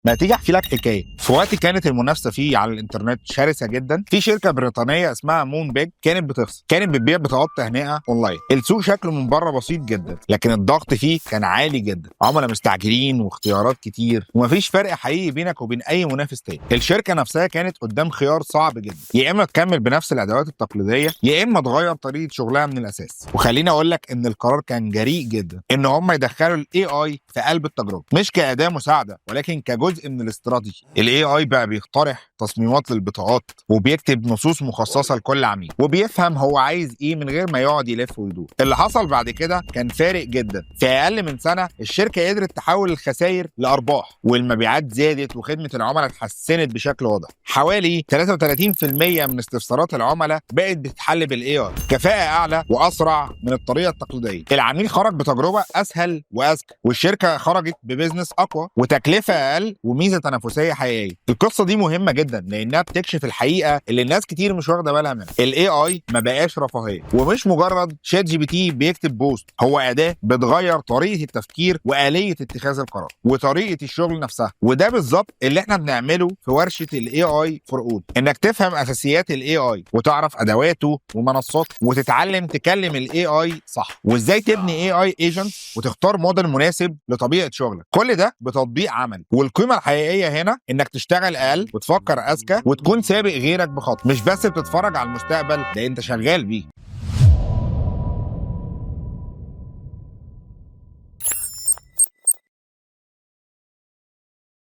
ما تيجي احكي لك حكايه. في وقت كانت المنافسه فيه على الانترنت شرسه جدا، في شركه بريطانيه اسمها مون بيج كانت بتخسر، كانت بتبيع بطاقات تهنئه اونلاين. السوق شكله من بره بسيط جدا، لكن الضغط فيه كان عالي جدا، عملاء مستعجلين واختيارات كتير، ومفيش فرق حقيقي بينك وبين اي منافس تاني. الشركه نفسها كانت قدام خيار صعب جدا، يا اما تكمل بنفس الادوات التقليديه، يا اما تغير طريقه شغلها من الاساس. وخليني اقول لك ان القرار كان جريء جدا، ان هم يدخلوا الاي اي في قلب التجربه، مش كاداه مساعده ولكن كجزء من الاستراتيجي. الاي اي بقى بيقترح تصميمات للبطاقات، وبيكتب نصوص مخصصه لكل عميل، وبيفهم هو عايز ايه من غير ما يقعد يلف ويدور. اللي حصل بعد كده كان فارق جدا. في اقل من سنه الشركه قدرت تحول الخسائر لارباح، والمبيعات زادت، وخدمه العملاء اتحسنت بشكل واضح. حوالي 33% من استفسارات العملاء بقت بتتحل بالاي اي، كفاءه اعلى واسرع من الطريقه التقليديه. العميل خرج بتجربه اسهل واذكى، والشركه خرجت ببزنس اقوى وتكلفه اقل وميزه تنافسيه حقيقيه. القصه دي مهمه جدا لانها بتكشف الحقيقه اللي الناس كتير مش واخده بالها منها. الاي اي ما بقاش رفاهيه، ومش مجرد شات جي بي تي بيكتب بوست، هو اداه بتغير طريقه التفكير واليه اتخاذ القرار وطريقه الشغل نفسها. وده بالظبط اللي احنا بنعمله في ورشه الاي اي فور اول، انك تفهم اساسيات الاي اي وتعرف ادواته ومنصاته، وتتعلم تكلم الاي اي صح، وازاي تبني اي اي ايجنت، وتختار موديل مناسب لطبيعه شغلك. كل ده بتطبيق عمل. والقيمه الحقيقيه هنا انك تشتغل اقل وتفكر اذكى وتكون سابق غيرك بخطوه، مش بس بتتفرج على المستقبل، ده انت شغال بيه.